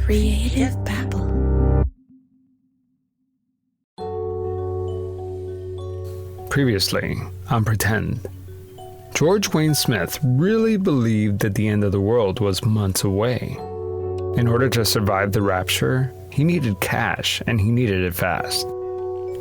Creative babble. Previously on Pretend. George Wayne Smith really believed that the end of the world was months away. In order to survive the rapture, he needed cash and he needed it fast.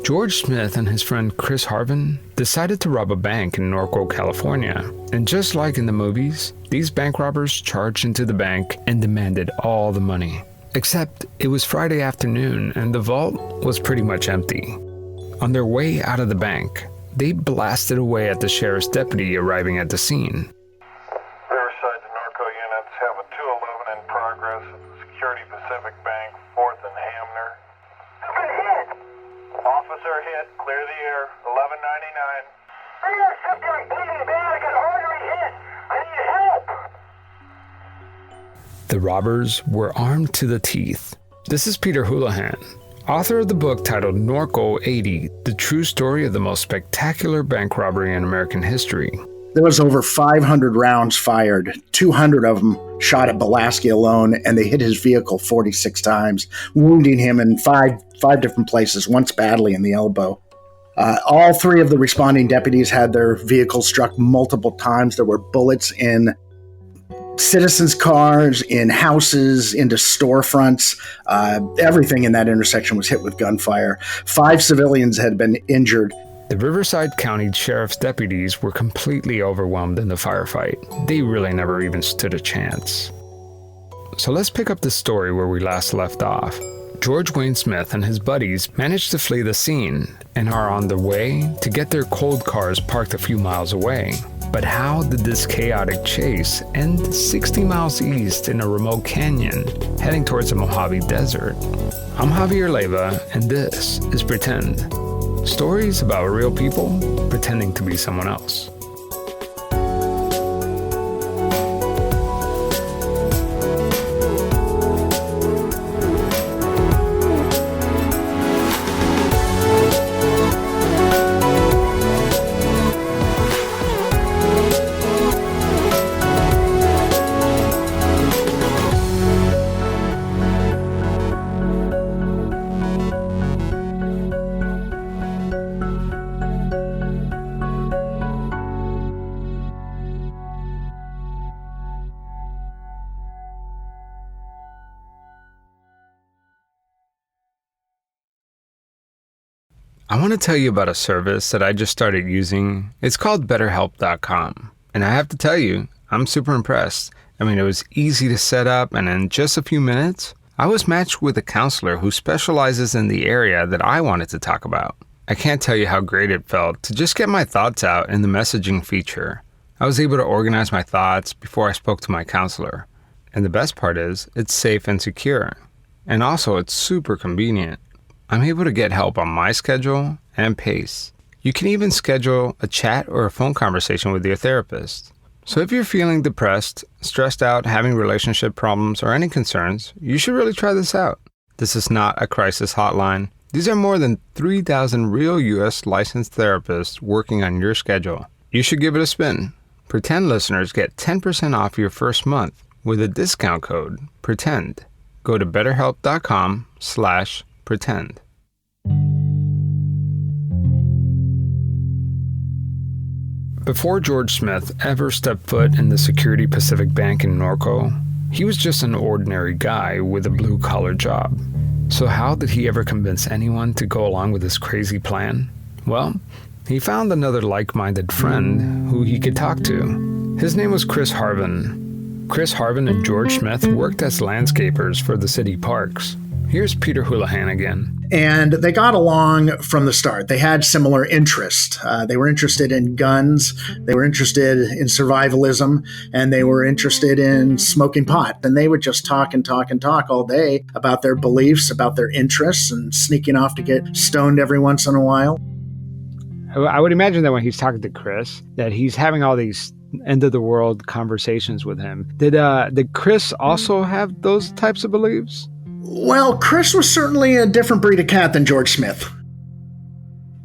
George Smith and his friend Chris Harven decided to rob a bank in Norco, California. And just like in the movies, these bank robbers charged into the bank and demanded all the money. Except it was Friday afternoon and the vault was pretty much empty. On their way out of the bank, they blasted away at the sheriff's deputy arriving at the scene. Riverside to Norco units have a 211 in progress at the Security Pacific Bank, 4th and Hamner. I've been hit! Officer hit, clear the air, 1199. Rear subject bleeding bad, I got artery hit! I need help! The robbers were armed to the teeth. This is Peter Houlihan, author of the book titled Norco 80, the true story of the most spectacular bank robbery in American history. There was over 500 rounds fired, 200 of them shot at Belaski alone, and they hit his vehicle 46 times, wounding him in five different places, once badly in the elbow. All three of the responding deputies had their vehicles struck multiple times. There were bullets in citizens' cars, in houses, into storefronts. Everything in that intersection was hit with gunfire. 5 civilians had been injured. The Riverside County Sheriff's deputies were completely overwhelmed in the firefight. They really never even stood a chance. So let's pick up the story where we last left off. George Wayne Smith and his buddies managed to flee the scene and are on their way to get their cold cars parked a few miles away. But how did this chaotic chase end 60 miles east in a remote canyon heading towards the Mojave Desert? I'm Javier Leiva, and this is Pretend. Stories about real people pretending to be someone else. I want to tell you about a service that I just started using. It's called BetterHelp.com. And I have to tell you, I'm super impressed. I mean, it was easy to set up, and in just a few minutes, I was matched with a counselor who specializes in the area that I wanted to talk about. I can't tell you how great it felt to just get my thoughts out in the messaging feature. I was able to organize my thoughts before I spoke to my counselor. And the best part is, it's safe and secure. And also, it's super convenient. I'm able to get help on my schedule and pace. You can even schedule a chat or a phone conversation with your therapist. So if you're feeling depressed, stressed out, having relationship problems, or any concerns, you should really try this out. This is not a crisis hotline. These are more than 3,000 real U.S. licensed therapists working on your schedule. You should give it a spin. Pretend listeners get 10% off your first month with a discount code, PRETEND. Go to betterhelp.com/pretend. Before George Smith ever stepped foot in the Security Pacific Bank in Norco, he was just an ordinary guy with a blue-collar job. So how did he ever convince anyone to go along with this crazy plan? Well, he found another like-minded friend who he could talk to. His name was Chris Harven. Chris Harven and George Smith worked as landscapers for the city parks. Here's Peter Houlihan again. And they got along from the start. They had similar interests. They were interested in guns, they were interested in survivalism, and they were interested in smoking pot. And they would just talk and talk and talk all day about their beliefs, about their interests, and sneaking off to get stoned every once in a while. I would imagine that when he's talking to Chris, that he's having all these end-of-the-world conversations with him. Did Chris also have those types of beliefs? Well, Chris was certainly a different breed of cat than George Smith.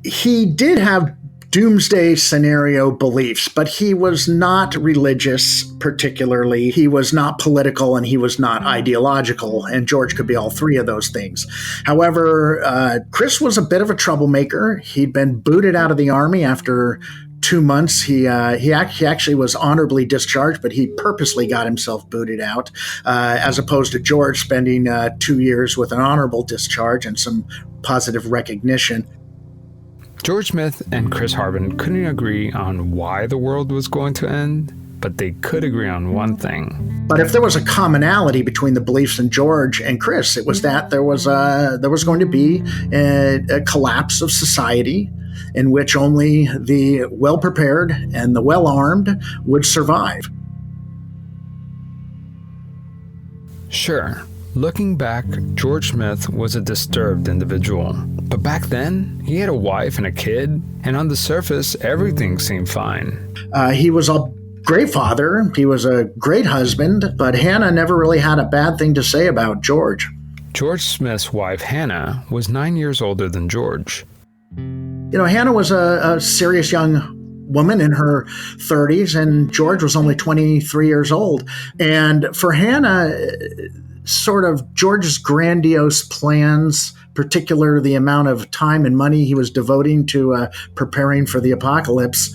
He did have doomsday scenario beliefs, but he was not religious particularly. He was not political and he was not ideological, and George could be all three of those things. However, Chris was a bit of a troublemaker. He'd been booted out of the Army after 2 months. He actually was honorably discharged, but he purposely got himself booted out, as opposed to George spending 2 years with an honorable discharge and some positive recognition. George Smith and Chris Harven couldn't agree on why the world was going to end, but they could agree on one thing. But if there was a commonality between the beliefs in George and Chris, it was that there was going to be a collapse of society in which only the well-prepared and the well-armed would survive. Sure, looking back, George Smith was a disturbed individual. But back then, he had a wife and a kid, and on the surface, everything seemed fine. He was a great father. He was a great husband, but Hannah never really had a bad thing to say about George. George Smith's wife, Hannah, was 9 years older than George. Hannah was a serious young woman in her 30s, and George was only 23 years old. And for Hannah, sort of George's grandiose plans, particularly the amount of time and money he was devoting to preparing for the apocalypse,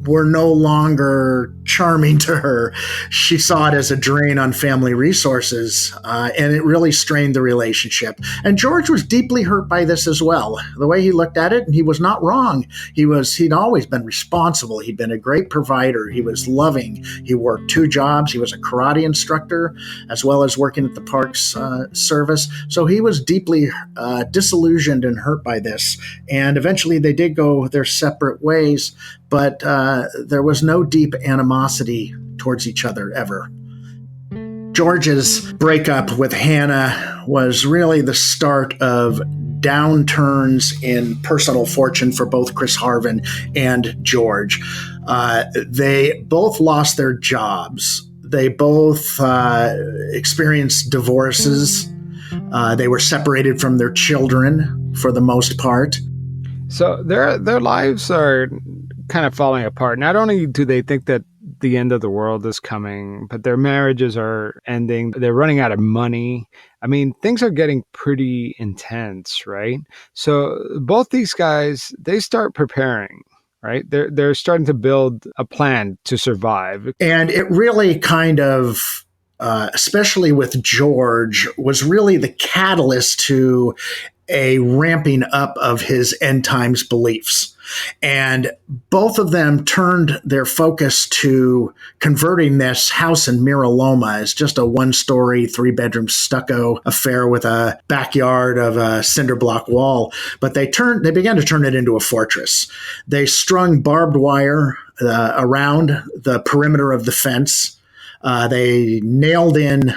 were no longer charming to her. She saw it as a drain on family resources, and it really strained the relationship. And George was deeply hurt by this as well. The way he looked at it, and he was not wrong. He'd always been responsible. He'd been a great provider. He was loving. He worked 2 jobs. He was a karate instructor, as well as working at the Parks Service. So he was deeply disillusioned and hurt by this. And eventually they did go their separate ways, but there was no deep animosity towards each other ever. George's breakup with Hannah was really the start of downturns in personal fortune for both Chris Harven and George. They both lost their jobs. They both experienced divorces. They were separated from their children for the most part. So their lives are kind of falling apart. Not only do they think that the end of the world is coming, but their marriages are ending. They're running out of money. I mean, things are getting pretty intense, right? So both these guys, they start preparing, right? They're starting to build a plan to survive. And it really kind of, especially with George, was really the catalyst to a ramping up of his end times beliefs. And both of them turned their focus to converting this house in Mira Loma as just a 1-story, 3-bedroom stucco affair with a backyard of a cinder block wall. But they began to turn it into a fortress. They strung barbed wire around the perimeter of the fence. They nailed in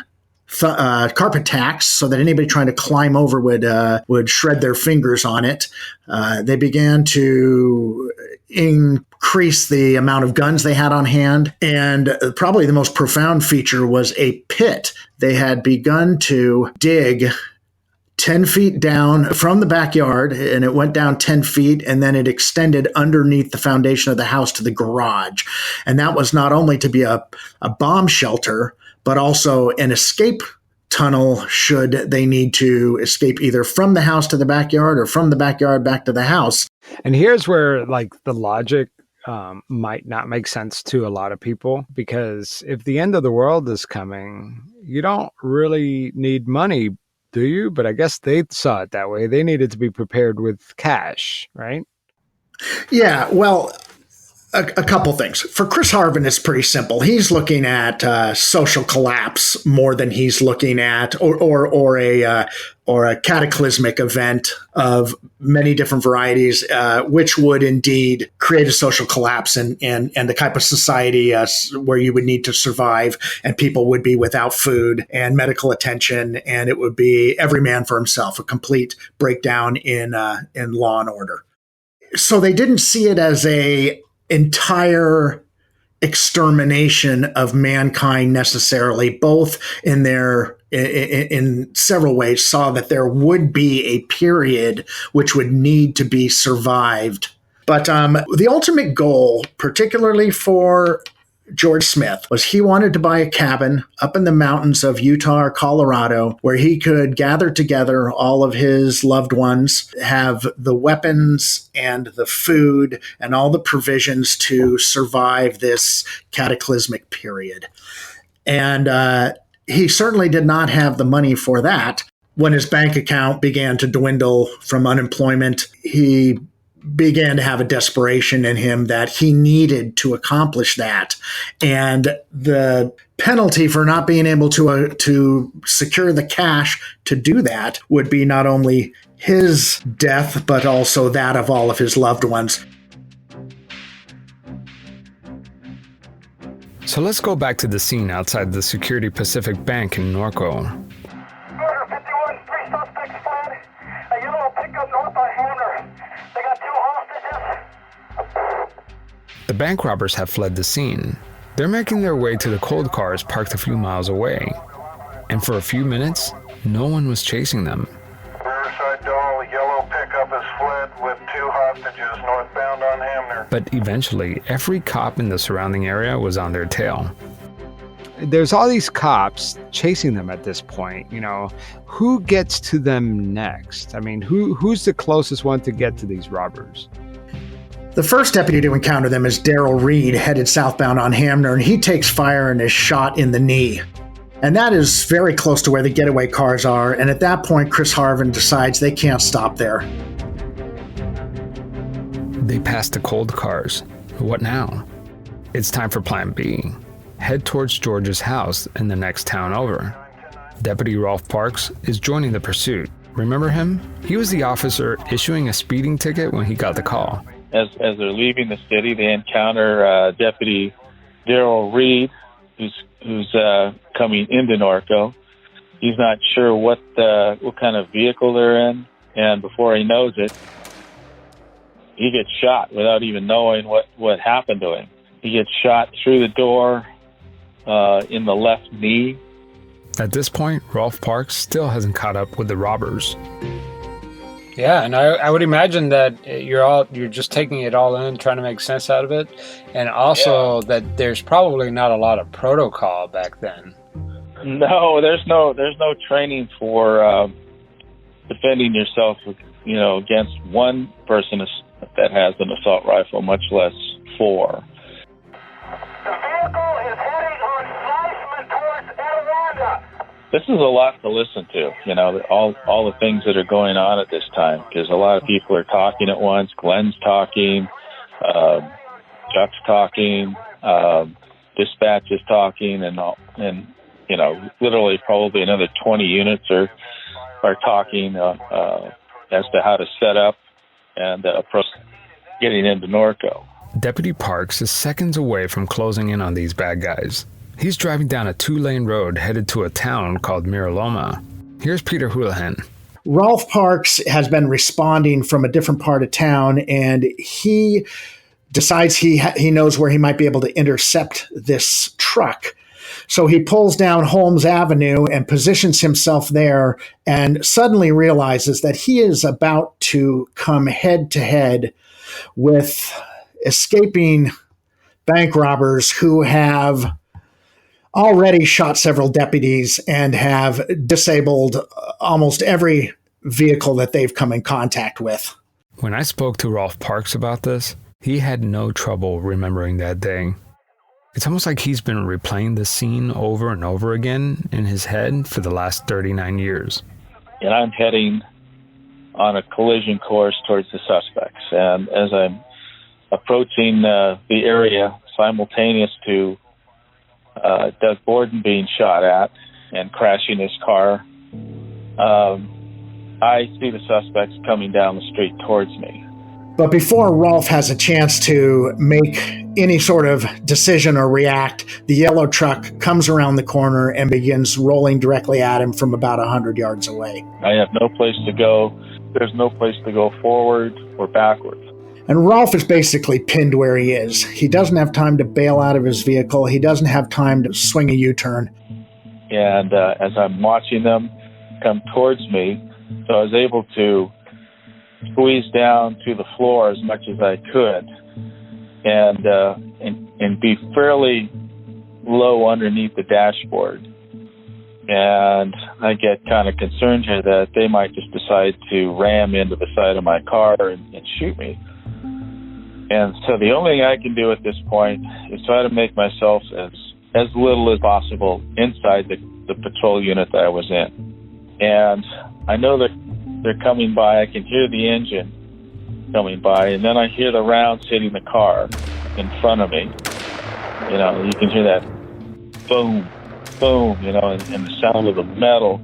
carpet tacks so that anybody trying to climb over would shred their fingers on it. They began to increase the amount of guns they had on hand. And probably the most profound feature was a pit. They had begun to dig 10 feet down from the backyard, and it went down 10 feet, and then it extended underneath the foundation of the house to the garage. And that was not only to be a bomb shelter, but also an escape tunnel should they need to escape either from the house to the backyard or from the backyard back to the house. And here's where the logic might not make sense to a lot of people, because if the end of the world is coming, you don't really need money, do you? But I guess they saw it that way. They needed to be prepared with cash, right? Yeah, well, a couple things. For Chris Harven, it's pretty simple. He's looking at social collapse more than he's looking at or a cataclysmic event of many different varieties, which would indeed create a social collapse and the type of society where you would need to survive and people would be without food and medical attention, and it would be every man for himself, a complete breakdown in law and order. So they didn't see it as a entire extermination of mankind necessarily, both in their in several ways, saw that there would be a period which would need to be survived. But the ultimate goal, particularly for George Smith, was he wanted to buy a cabin up in the mountains of Utah or Colorado where he could gather together all of his loved ones, have the weapons and the food and all the provisions to survive this cataclysmic period. And he certainly did not have the money for that. When his bank account began to dwindle from unemployment, he began to have a desperation in him that he needed to accomplish that. And the penalty for not being able to secure the cash to do that would be not only his death, but also that of all of his loved ones. So let's go back to the scene outside the Security Pacific Bank in Norco. Murder 51, 3 suspects fled. A yellow pickup north on Hamner. They got 2 hostages. The bank robbers have fled the scene. They're making their way to the cold cars parked a few miles away. And for a few minutes, no one was chasing them. Riverside Doll, a yellow pickup has fled with 2 hostages northbound on Hamner. But eventually, every cop in the surrounding area was on their tail. There's all these cops chasing them at this point. You know, who gets to them next? I mean, who's the closest one to get to these robbers? The first deputy to encounter them is Daryl Reed, headed southbound on Hamner, and he takes fire and is shot in the knee. And that is very close to where the getaway cars are, and at that point, Chris Harven decides they can't stop there. They pass the cold cars. What now? It's time for Plan B. Head towards George's house in the next town over. Deputy Rolf Parks is joining the pursuit. Remember him? He was the officer issuing a speeding ticket when he got the call. As they're leaving the city, they encounter Deputy Daryl Reed, who's coming into Norco. He's not sure what kind of vehicle they're in, and before he knows it, he gets shot without even knowing what happened to him. He gets shot through the door in the left knee. At this point, Rolf Parks still hasn't caught up with the robbers. Yeah, and I would imagine that you're just taking it all in, trying to make sense out of it, and also that there's probably not a lot of protocol back then. No, there's no training for defending yourself, against one person that has an assault rifle, much less 4. The vehicle is heading on Fleischman towards Etiwanda. This is a lot to listen to, all the things that are going on at this time, because a lot of people are talking at once. Glenn's talking, Chuck's talking, dispatch is talking, and literally probably another 20 units are talking as to how to set up and approach getting into Norco. Deputy Parks is seconds away from closing in on these bad guys. He's driving down a 2-lane road headed to a town called Miraloma. Here's Peter Houlihan. Rolf Parks has been responding from a different part of town, and he decides he knows where he might be able to intercept this truck. So he pulls down Holmes Avenue and positions himself there, and suddenly realizes that he is about to come head to head with escaping bank robbers who have already shot several deputies and have disabled almost every vehicle that they've come in contact with. When I spoke to Rolf Parks about this, he had no trouble remembering that day. It's almost like he's been replaying the scene over and over again in his head for the last 39 years. And I'm heading on a collision course towards the suspects. And as I'm approaching the area simultaneous to Doug Borden being shot at and crashing his car, I see the suspects coming down the street towards me. But before Rolf has a chance to make any sort of decision or react, the yellow truck comes around the corner and begins rolling directly at him from about 100 yards away. I have no place to go. There's no place to go forward or backwards. And Rolf is basically pinned where he is. He doesn't have time to bail out of his vehicle. He doesn't have time to swing a U-turn. And as I'm watching them come towards me, so I was able to squeeze down to the floor as much as I could, and be fairly low underneath the dashboard. And I get kind of concerned here that they might just decide to ram into the side of my car and shoot me. And so the only thing I can do at this point is try to make myself as little as possible inside the patrol unit that I was in. And I know that they're coming by. I can hear the engine coming by, and then I hear the rounds hitting the car in front of me. You know, you can hear that boom, boom, you know, and the sound of the metal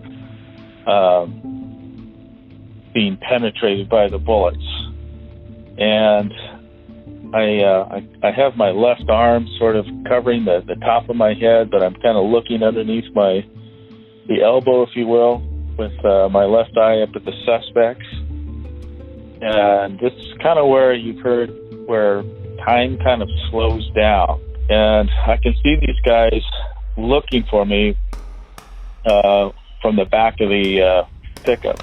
being penetrated by the bullets. And I have my left arm sort of covering the top of my head, but I'm kind of looking underneath the elbow, if you will, with my left eye up at the suspects. And it's kind of where you've heard where time kind of slows down. And I can see these guys looking for me from the back of the pickup.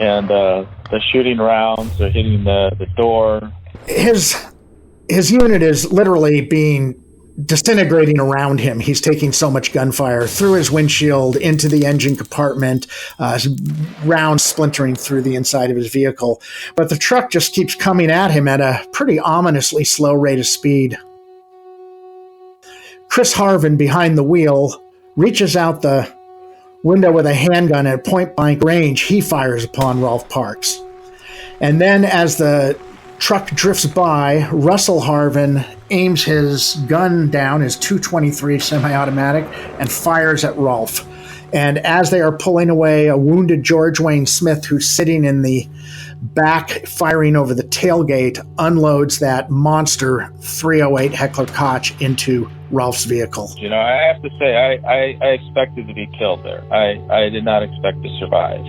And they're shooting rounds, they're hitting the door. His unit is literally being disintegrating around him. He's taking so much gunfire through his windshield, into the engine compartment, rounds splintering through the inside of his vehicle. But the truck just keeps coming at him at a pretty ominously slow rate of speed. Chris Harven, behind the wheel, reaches out the window with a handgun at point-blank range. He fires upon Rolf Parks. And then as the truck drifts by, Russell Harven aims his gun down, his .223 semi-automatic, and fires at Rolf. And as they are pulling away, a wounded George Wayne Smith, who's sitting in the back firing over the tailgate, unloads that monster .308 Heckler Koch into Rolf's vehicle. You know, I have to say, I expected to be killed there. I did not expect to survive.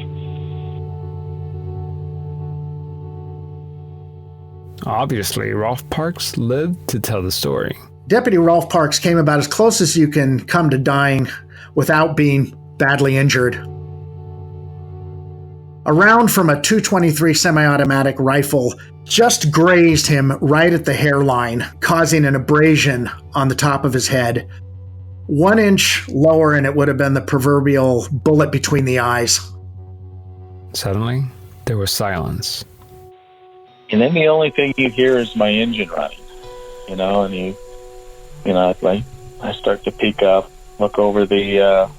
Obviously, Rolf Parks lived to tell the story. Deputy Rolf Parks came about as close as you can come to dying without being badly injured. A round from a .223 semi-automatic rifle just grazed him right at the hairline, causing an abrasion on the top of his head. 1 inch lower and it would have been the proverbial bullet between the eyes. Suddenly, there was silence. And then the only thing you hear is my engine running, you know, and you know, like I start to peek up, look over the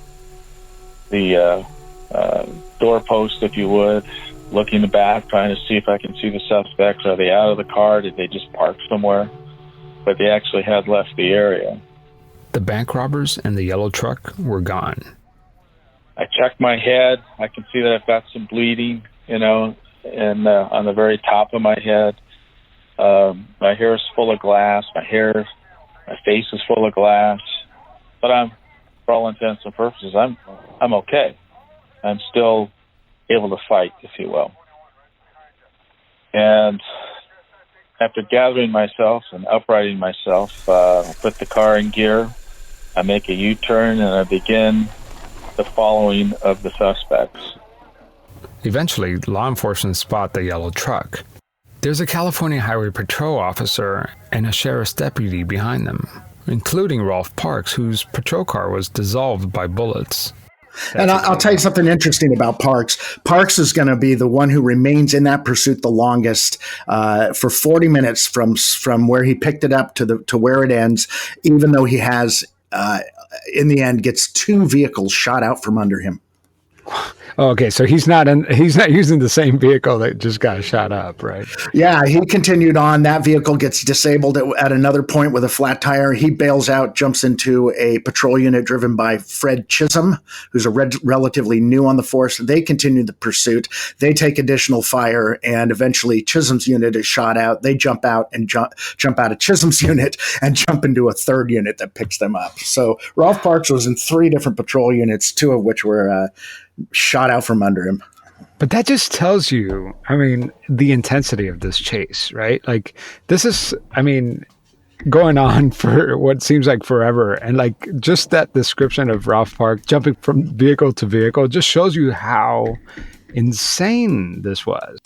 doorpost, if you would, look in the back, trying to see if I can see the suspects. Are they out of the car? Did they just park somewhere? But they actually had left the area. The bank robbers and the yellow truck were gone. I checked my head. I can see that I've got some bleeding, you know, and on the very top of my head. My hair is full of glass. My face is full of glass. But for all intents and purposes, I'm okay. I'm still able to fight, if you will. And after gathering myself and uprighting myself, I put the car in gear. I make a U-turn and I begin the following of the suspects. Eventually, law enforcement spot the yellow truck. There's a California Highway Patrol officer and a sheriff's deputy behind them, including Rolf Parks, whose patrol car was dissolved by bullets. And I'll tell you something interesting about Parks. Parks is going to be the one who remains in that pursuit the longest, for 40 minutes from where he picked it up to where it ends, even though he has, in the end, gets 2 vehicles shot out from under him. Oh, okay, so he's not using the same vehicle that just got shot up, right? Yeah, he continued on. That vehicle gets disabled at another point with a flat tire. He bails out, jumps into a patrol unit driven by Fred Chisholm, who's relatively new on the force. They continue the pursuit. They take additional fire, and eventually Chisholm's unit is shot out. They jump out and jump out of Chisholm's unit and jump into a third unit that picks them up. So Rolf Parks was in 3 different patrol units, 2 of which were shot out from under him. But that just tells you, I mean, the intensity of this chase, right? Like, this is, I mean, going on for what seems like forever. And like just that description of Ralph Park jumping from vehicle to vehicle just shows you how insane this was.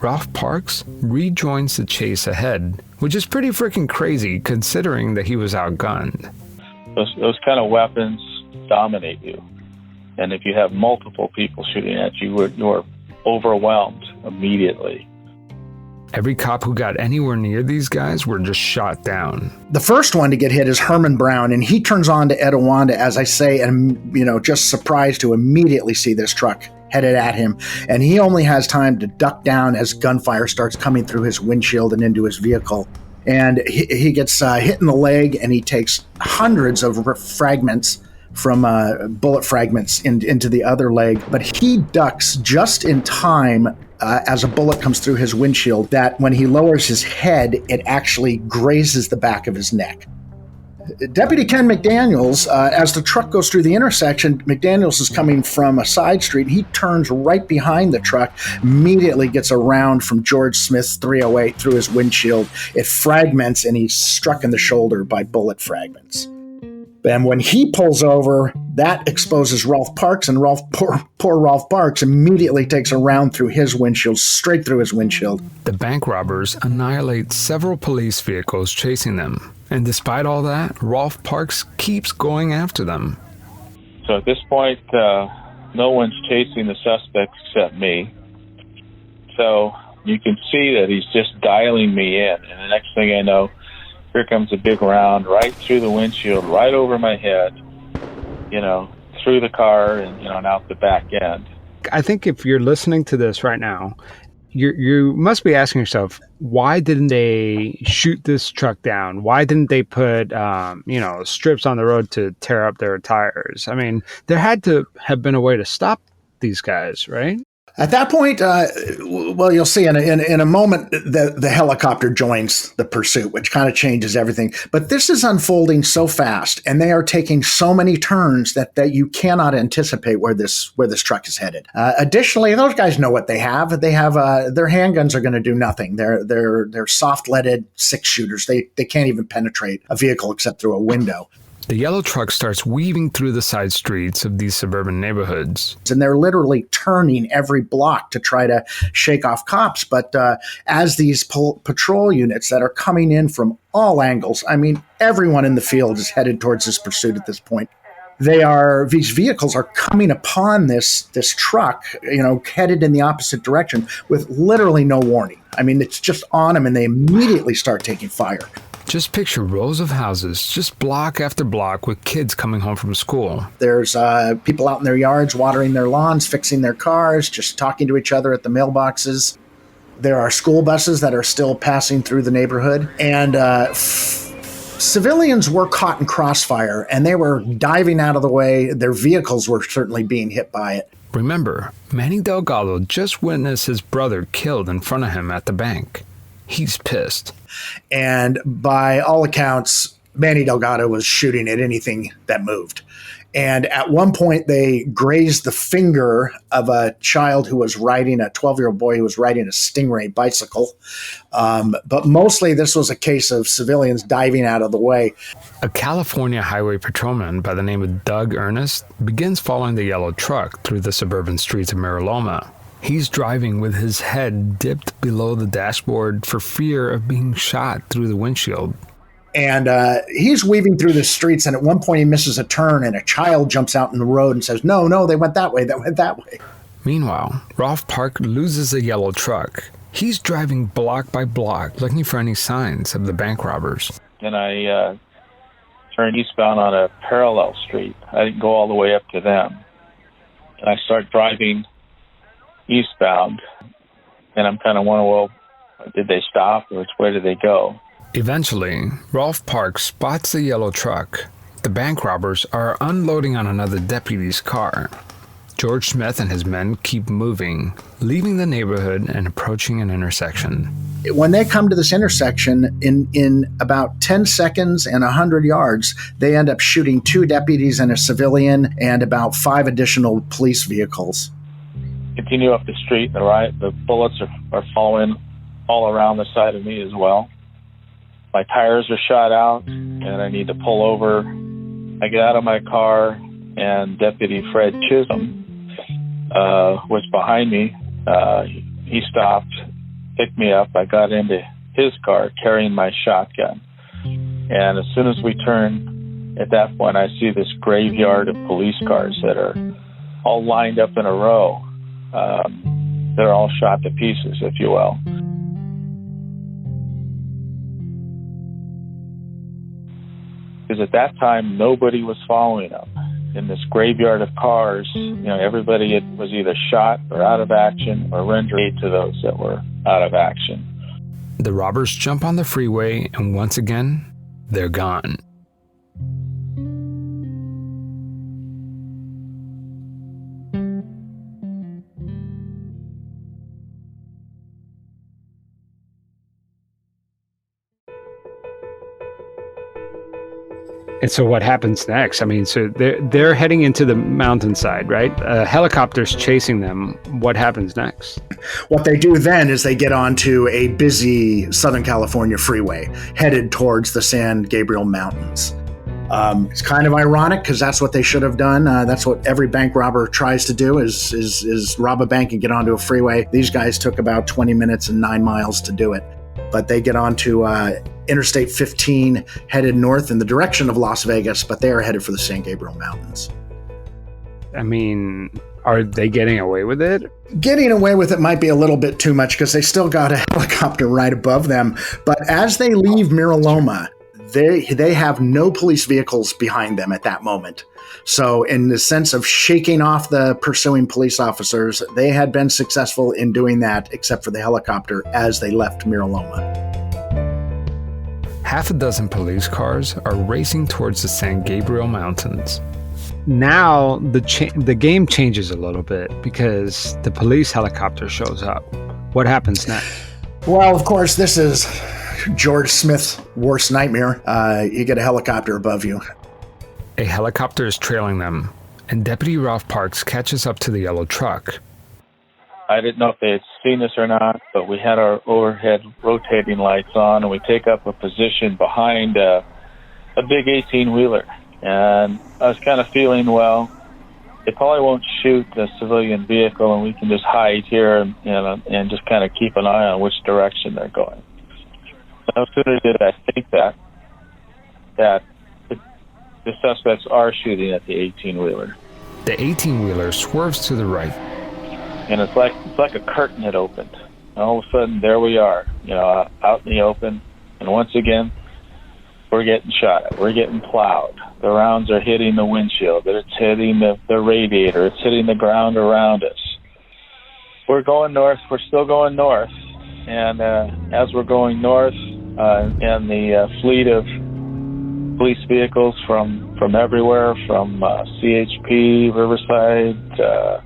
Ralph Parks rejoins the chase ahead, which is pretty freaking crazy considering that he was outgunned. Those kind of weapons dominate you. And if you have multiple people shooting at you, you're overwhelmed immediately. Every cop who got anywhere near these guys were just shot down. The first one to get hit is Herman Brown, and he turns on to Etowanda, as I say, and, just surprised to immediately see this truck headed at him. And he only has time to duck down as gunfire starts coming through his windshield and into his vehicle. And he gets hit in the leg, and he takes hundreds of fragments from bullet fragments into the other leg. But he ducks just in time as a bullet comes through his windshield, that when he lowers his head, it actually grazes the back of his neck. Deputy Ken McDaniels, as the truck goes through the intersection, McDaniels is coming from a side street. He turns right behind the truck, immediately gets around from George Smith's 308 through his windshield. It fragments, and he's struck in the shoulder by bullet fragments. And when he pulls over, that exposes Ralph Parks, and poor Ralph Parks immediately takes a round through his windshield, straight through his windshield. The bank robbers annihilate several police vehicles chasing them. And despite all that, Ralph Parks keeps going after them. So at this point, no one's chasing the suspects except me. So you can see that he's just dialing me in. And the next thing I know, here comes a big round right through the windshield, right over my head, through the car and out the back end. I think if you're listening to this right now, you must be asking yourself, why didn't they shoot this truck down? Why didn't they put, strips on the road to tear up their tires? I mean, there had to have been a way to stop these guys, right? At that point, you'll see in a moment, the helicopter joins the pursuit, which kind of changes everything. But this is unfolding so fast, and they are taking so many turns that you cannot anticipate where this truck is headed. Additionally, those guys know what they have. They have their handguns are going to do nothing. They're soft-leaded 6-shooters. They can't even penetrate a vehicle except through a window. The yellow truck starts weaving through the side streets of these suburban neighborhoods. And they're literally turning every block to try to shake off cops. But as these patrol units that are coming in from all angles, I mean, everyone in the field is headed towards this pursuit at this point. These vehicles are coming upon this truck, headed in the opposite direction with literally no warning. I mean, it's just on them, and they immediately start taking fire. Just picture rows of houses, just block after block, with kids coming home from school. There's people out in their yards watering their lawns, fixing their cars, just talking to each other at the mailboxes. There are school buses that are still passing through the neighborhood. And civilians were caught in crossfire, and they were diving out of the way. Their vehicles were certainly being hit by it. Remember, Manny Delgado just witnessed his brother killed in front of him at the bank. He's pissed. And by all accounts, Manny Delgado was shooting at anything that moved. And at one point, they grazed the finger of a child who was riding, a 12-year-old boy who was riding a Stingray bicycle. But mostly this was a case of civilians diving out of the way. A California highway patrolman by the name of Doug Ernest begins following the yellow truck through the suburban streets of Mariloma. He's driving with his head dipped below the dashboard for fear of being shot through the windshield. And he's weaving through the streets, and at one point he misses a turn, and a child jumps out in the road and says, no, they went that way, Meanwhile, Ralph Park loses a yellow truck. He's driving block by block, looking for any signs of the bank robbers. And I turned eastbound on a parallel street. I didn't go all the way up to them. And I start driving eastbound, and I'm kind of wondering, well, did they stop, or where did they go? Eventually, Ralph Park spots the yellow truck. The bank robbers are unloading on another deputy's car. George Smith and his men keep moving, leaving the neighborhood and approaching an intersection. When they come to this intersection, in about 10 seconds and 100 yards, they end up shooting 2 deputies and a civilian and about 5 additional police vehicles. Continue up the street, the bullets are falling all around the side of me as well. My tires are shot out, and I need to pull over. I get out of my car, and Deputy Fred Chisholm was behind me. He stopped, picked me up. I got into his car carrying my shotgun. And as soon as we turn, at that point, I see this graveyard of police cars that are all lined up in a row. They're all shot to pieces, if you will. Because at that time, nobody was following them. In this graveyard of cars, everybody was either shot or out of action or rendered to those that were out of action. The robbers jump on the freeway, and once again, they're gone. And so what happens next? I mean, so they're heading into the mountainside, right? Helicopters chasing them. What happens next? What they do then is they get onto a busy Southern California freeway headed towards the San Gabriel Mountains. It's kind of ironic because that's what they should have done. That's what every bank robber tries to do is rob a bank and get onto a freeway. These guys took about 20 minutes and 9 miles to do it. But they get onto Interstate 15, headed north in the direction of Las Vegas, but they are headed for the San Gabriel Mountains. I mean, are they getting away with it? Getting away with it might be a little bit too much because they still got a helicopter right above them. But as they leave Mira Loma, they have no police vehicles behind them at that moment. So in the sense of shaking off the pursuing police officers, they had been successful in doing that, except for the helicopter as they left Mira Loma. Half a dozen police cars are racing towards the San Gabriel Mountains. Now the game changes a little bit because the police helicopter shows up. What happens next? Well, of course, this is George Smith's worst nightmare. You get a helicopter above you. A helicopter is trailing them, and Deputy Ralph Parks catches up to the yellow truck. I didn't know if they had seen us or not, but we had our overhead rotating lights on, and we take up a position behind a big 18-wheeler. And I was kind of feeling, well, they probably won't shoot the civilian vehicle, and we can just hide here and just kind of keep an eye on which direction they're going. No sooner did I think that the suspects are shooting at the 18-wheeler. The 18-wheeler swerves to the right. And it's like a curtain had opened. And all of a sudden, there we are, out in the open. And once again, we're getting shot at. We're getting plowed. The rounds are hitting the windshield. It's hitting the radiator. It's hitting the ground around us. We're going north. We're still going north. And as we're going north, and the fleet of police vehicles from everywhere, from CHP, Riverside,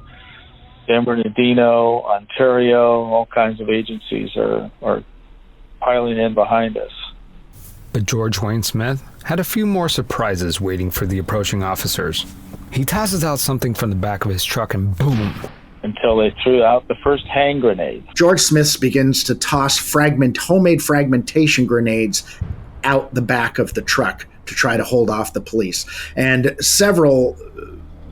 San Bernardino, Ontario, all kinds of agencies are piling in behind us. But George Wayne Smith had a few more surprises waiting for the approaching officers. He tosses out something from the back of his truck and boom! Until they threw out the first hand grenade. George Smith begins to toss homemade fragmentation grenades out the back of the truck to try to hold off the police. And several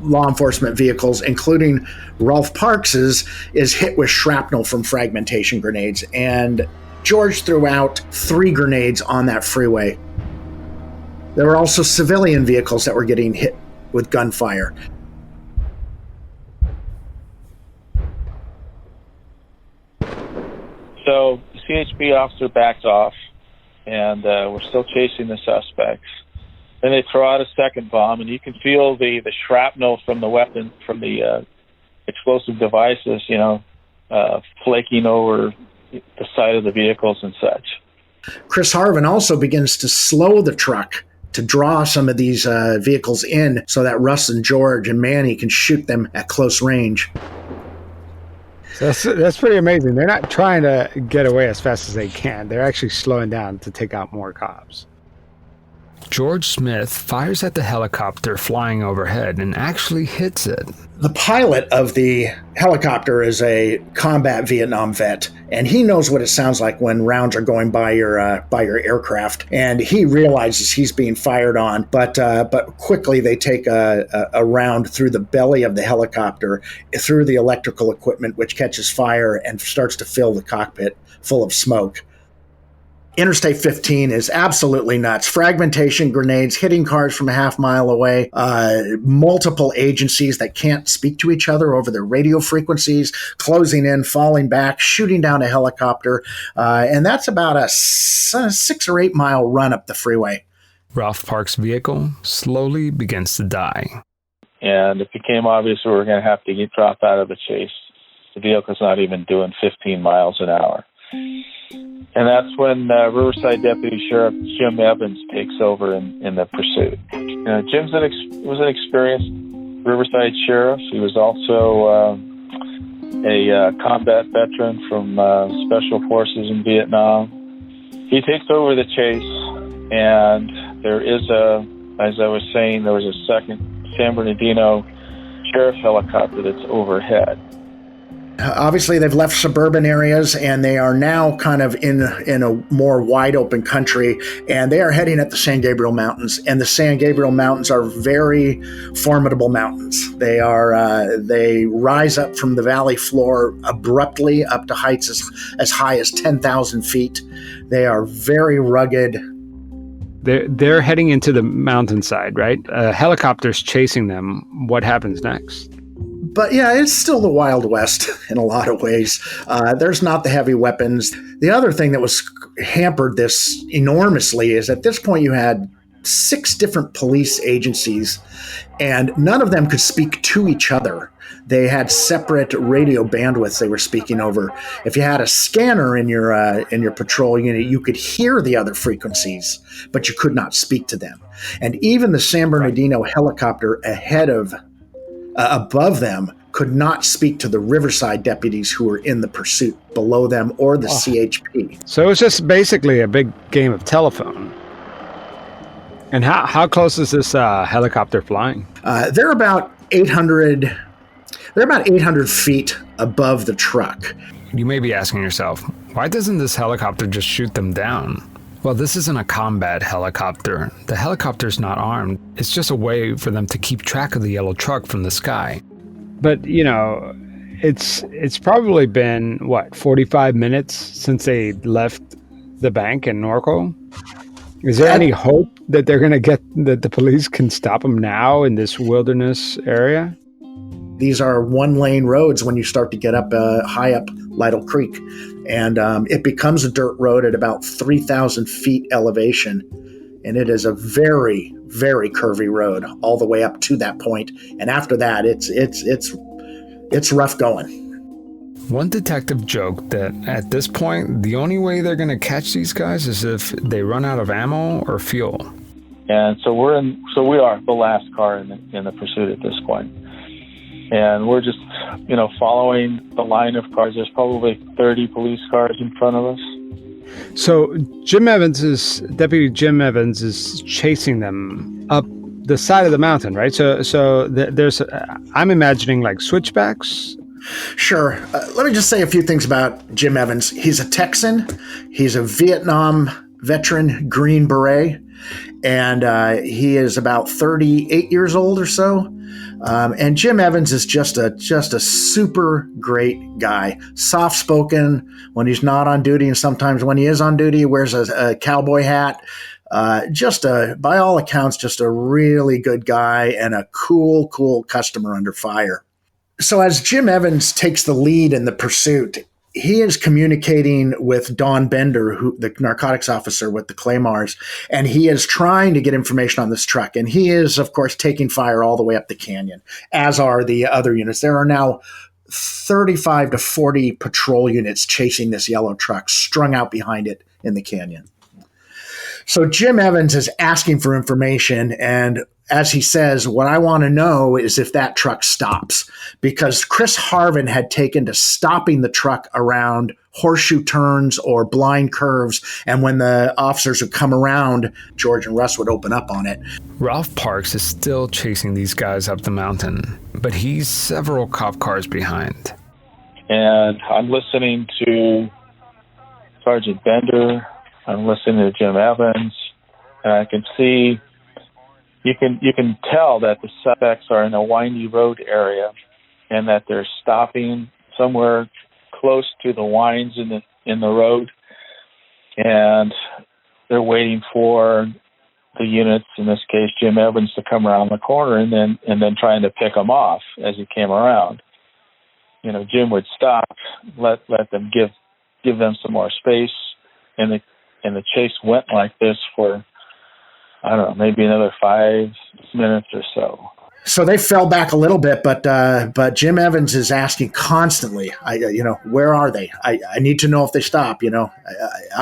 law enforcement vehicles, including Ralph Parks's, is hit with shrapnel from fragmentation grenades. And George threw out 3 grenades on that freeway. There were also civilian vehicles that were getting hit with gunfire. So the CHP officer backs off, and we're still chasing the suspects. Then they throw out a second bomb, and you can feel the shrapnel from the weapon, from the explosive devices, flaking over the side of the vehicles and such. Chris Harven also begins to slow the truck to draw some of these vehicles in so that Russ and George and Manny can shoot them at close range. So that's pretty amazing. They're not trying to get away as fast as they can. They're actually slowing down to take out more cops. George Smith fires at the helicopter flying overhead and actually hits it. The pilot of the helicopter is a combat Vietnam vet, and he knows what it sounds like when rounds are going by your aircraft. And he realizes he's being fired on, but quickly they take a round through the belly of the helicopter, through the electrical equipment, which catches fire and starts to fill the cockpit full of smoke. Interstate 15 is absolutely nuts. Fragmentation, grenades, hitting cars from a half mile away, multiple agencies that can't speak to each other over their radio frequencies, closing in, falling back, shooting down a helicopter. And that's about a 6 or 8 mile run up the freeway. Ralph Park's vehicle slowly begins to die. And it became obvious we were going to have to drop out of the chase. The vehicle's not even doing 15 miles an hour. And that's when Riverside Deputy Sheriff Jim Evans takes over in the pursuit. Jim was an experienced Riverside Sheriff. He was also a combat veteran from Special Forces in Vietnam. He takes over the chase, and there is as I was saying, there was a second San Bernardino Sheriff helicopter that's overhead. Obviously, they've left suburban areas, and they are now kind of in a more wide open country, and they are heading at the San Gabriel Mountains. And the San Gabriel Mountains are very formidable mountains. They rise up from the valley floor abruptly up to heights as high as 10,000 feet. They are very rugged. They're heading into the mountainside, right? Helicopters chasing them. What happens next? But yeah, it's still the Wild West in a lot of ways. There's not the heavy weapons. The other thing that was hampered this enormously is at this point you had 6 different police agencies, and none of them could speak to each other. They had separate radio bandwidths they were speaking over. If you had a scanner in your patrol unit, you could hear the other frequencies, but you could not speak to them. And even the San Bernardino helicopter above them could not speak to the Riverside deputies who were in the pursuit below them or the CHP. So it's just basically a big game of telephone. And how close is this helicopter flying? They're about 800 feet above the truck. You may be asking yourself, why doesn't this helicopter just shoot them down? Well, this isn't a combat helicopter. The helicopter's not armed. It's just a way for them to keep track of the yellow truck from the sky. But, it's probably been, 45 minutes since they left the bank in Norco? Is there any hope that that the police can stop them now in this wilderness area? These are 1-lane roads when you start to get up high up Lytle Creek. And it becomes a dirt road at about 3,000 feet elevation. And it is a very, very curvy road all the way up to that point. And after that, it's rough going. One detective joked that at this point, the only way they're going to catch these guys is if they run out of ammo or fuel. And so we are the last car in the pursuit at this point. And we're just, following the line of cars. There's probably 30 police cars in front of us. So Deputy Jim Evans is chasing them up the side of the mountain, right? So there's, I'm imagining like switchbacks. Sure. Let me just say a few things about Jim Evans. He's a Texan. He's a Vietnam veteran, Green Beret. And he is about 38 years old or so. And Jim Evans is just a super great guy. Soft-spoken when he's not on duty, and sometimes when he is on duty, he wears a cowboy hat. By all accounts, just a really good guy and a cool customer under fire. So as Jim Evans takes the lead in the pursuit, he is communicating with Don Bender, the narcotics officer with the Claymores, and he is trying to get information on this truck. And he is, of course, taking fire all the way up the canyon, as are the other units. There are now 35 to 40 patrol units chasing this yellow truck, strung out behind it in the canyon. So Jim Evans is asking for information, and as he says, what I want to know is if that truck stops, because Chris Harven had taken to stopping the truck around horseshoe turns or blind curves. And when the officers would come around, George and Russ would open up on it. Ralph Parks is still chasing these guys up the mountain, but he's several cop cars behind. And I'm listening to Sergeant Bender. I'm listening to Jim Evans. And I can see, you can tell that the suspects are in a windy road area and that they're stopping somewhere close to the winds in the road, and they're waiting for the units, in this case Jim Evans, to come around the corner and then trying to pick them off as he came around. Jim would stop, let them give them some more space, and the chase went like this for, I don't know, maybe another 5 minutes or so. So they fell back a little bit, but Jim Evans is asking constantly, where are they? I need to know if they stop. I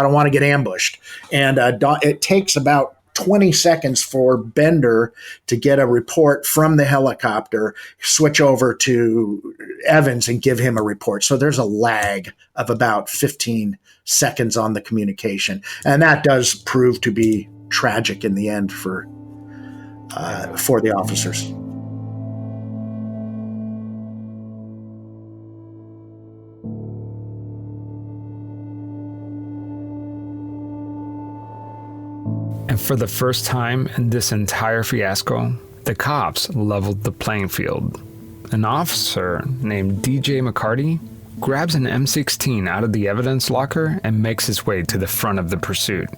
don't want to get ambushed. And it takes about 20 seconds for Bender to get a report from the helicopter, switch over to Evans and give him a report. So there's a lag of about 15 seconds on the communication. And that does prove to be tragic in the end for the officers. And for the first time in this entire fiasco, the cops leveled the playing field. An officer named DJ McCarty grabs an M16 out of the evidence locker and makes his way to the front of the pursuit.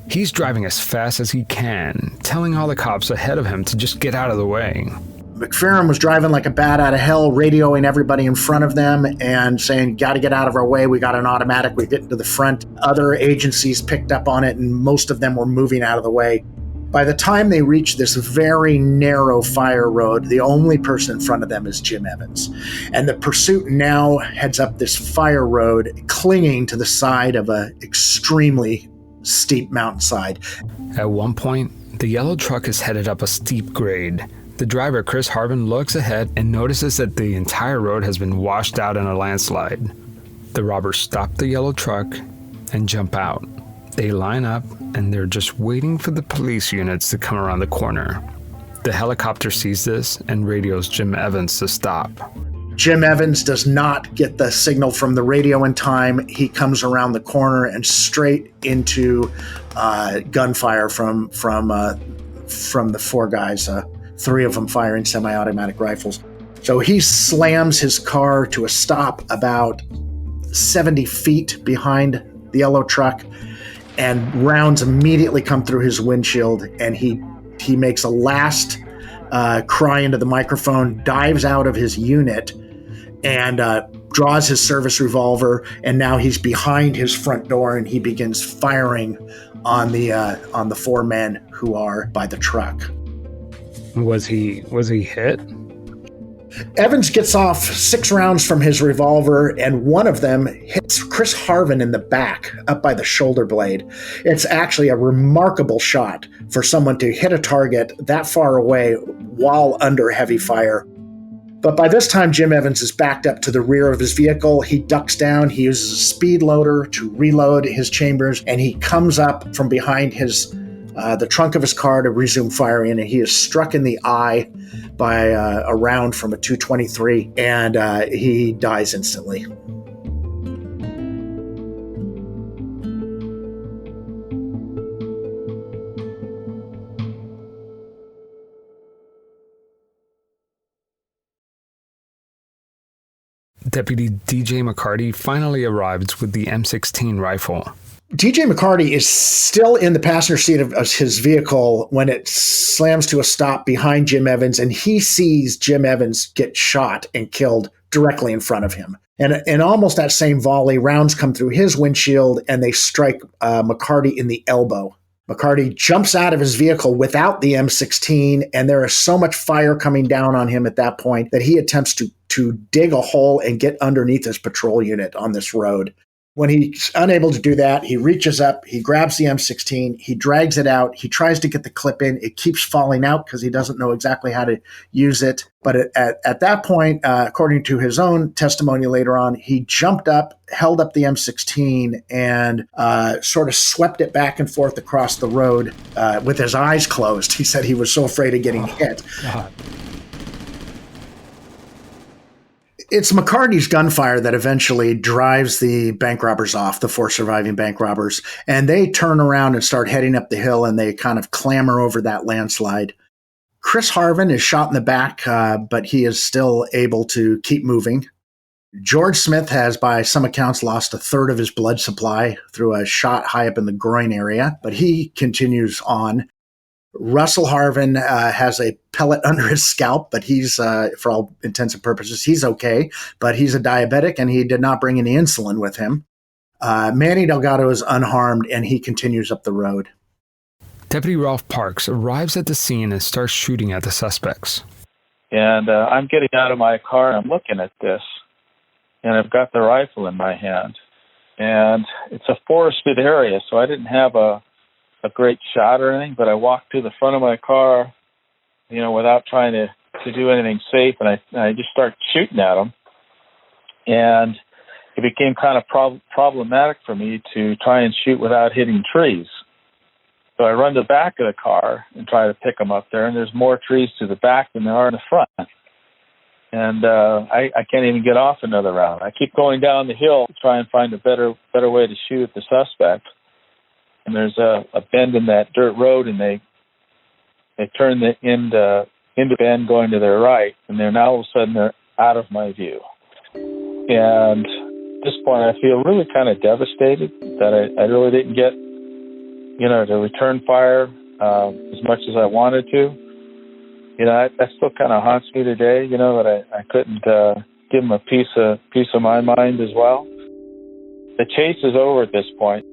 He's driving as fast as he can, telling all the cops ahead of him to just get out of the way. McFerrin was driving like a bat out of hell, radioing everybody in front of them and saying, got to get out of our way. We got an automatic. We're getting to the front. Other agencies picked up on it, and most of them were moving out of the way. By the time they reach this very narrow fire road, the only person in front of them is Jim Evans. And the pursuit now heads up this fire road, clinging to the side of an extremely steep mountainside. At one point, the yellow truck is headed up a steep grade. The driver, Chris Harven, looks ahead and notices that the entire road has been washed out in a landslide. The robbers stop the yellow truck and jump out. They line up and they're just waiting for the police units to come around the corner. The helicopter sees this and radios Jim Evans to stop. Jim Evans does not get the signal from the radio in time. He comes around the corner and straight into gunfire from the four guys. 3 of them firing semi-automatic rifles. So he slams his car to a stop about 70 feet behind the yellow truck, and rounds immediately come through his windshield, and he makes a last cry into the microphone, dives out of his unit, and draws his service revolver, and now he's behind his front door, and he begins firing on the 4 men who are by the truck. Was he hit? Evans gets off 6 rounds from his revolver, and one of them hits Chris Harven in the back, up by the shoulder blade. It's actually a remarkable shot for someone to hit a target that far away while under heavy fire. But by this time, Jim Evans is backed up to the rear of his vehicle. He ducks down. He uses a speed loader to reload his chambers, and he comes up from behind the trunk of his car to resume firing, and he is struck in the eye by a round from a .223, and he dies instantly. Deputy DJ McCarty finally arrives with the M16 rifle. DJ McCarty is still in the passenger seat of his vehicle when it slams to a stop behind Jim Evans, and he sees Jim Evans get shot and killed directly in front of him. And in almost that same volley, rounds come through his windshield, and they strike McCarty in the elbow. McCarty jumps out of his vehicle without the M16, and there is so much fire coming down on him at that point that he attempts to dig a hole and get underneath his patrol unit on this road. When he's unable to do that, he reaches up, he grabs the M16, he drags it out, he tries to get the clip in. It keeps falling out because he doesn't know exactly how to use it. But at that point, according to his own testimony later on, he jumped up, held up the M16, and sort of swept it back and forth across the road with his eyes closed. He said he was so afraid of getting hit. God. It's McCarty's gunfire that eventually drives the bank robbers off, the 4 surviving bank robbers, and they turn around and start heading up the hill, and they kind of clamber over that landslide. Chris Harven is shot in the back, but he is still able to keep moving. George Smith has, by some accounts, lost a third of his blood supply through a shot high up in the groin area, but he continues on. Russell Harven has a pellet under his scalp, but he's, for all intents and purposes, he's okay. But he's a diabetic, and he did not bring any insulin with him. Manny Delgado is unharmed, and he continues up the road. Deputy Ralph Parks arrives at the scene and starts shooting at the suspects. And I'm getting out of my car, and I'm looking at this, and I've got the rifle in my hand. And it's a forested area, so I didn't have a great shot or anything, but I walked to the front of my car, without trying to do anything safe, and I just started shooting at them. And it became kind of problematic for me to try and shoot without hitting trees. So I run to the back of the car and try to pick them up there, and there's more trees to the back than there are in the front. And I can't even get off another round. I keep going down the hill to try and find a better way to shoot at the suspect. And there's a bend in that dirt road, and they turn the into bend going to their right, and they're now all of a sudden they're out of my view. And at this point, I feel really kind of devastated that I really didn't get, to return fire as much as I wanted to. That still kind of haunts me today. That I couldn't give them a piece of my mind as well. The chase is over at this point.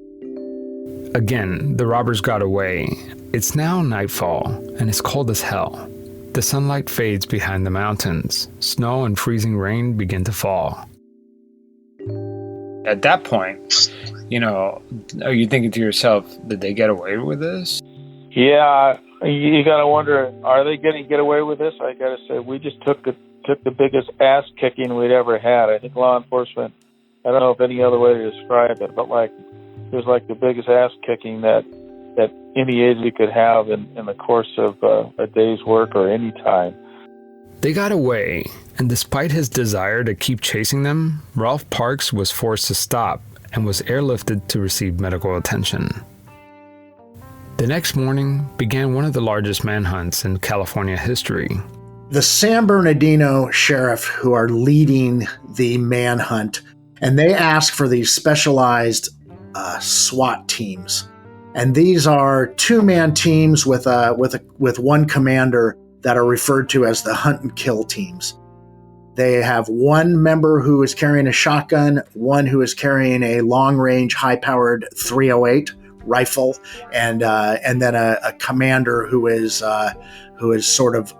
Again, the robbers got away. It's now nightfall, and it's cold as hell. The sunlight fades behind the mountains. Snow and freezing rain begin to fall. At that point, are you thinking to yourself, did they get away with this? Yeah, you got to wonder, are they going to get away with this? I got to say, we just took the biggest ass kicking we'd ever had. I think law enforcement, I don't know if any other way to describe it, but it was like the biggest ass kicking that any agency could have in the course of a day's work or any time. They got away, and despite his desire to keep chasing them, Ralph Parks was forced to stop and was airlifted to receive medical attention. The next morning began one of the largest manhunts in California history. The San Bernardino sheriff who are leading the manhunt, and they ask for these specialized SWAT teams, and these are 2-man teams with one commander that are referred to as the hunt and kill teams. They have one member who is carrying a shotgun, one who is carrying a long-range, high-powered .308 rifle, and then a commander who is sort of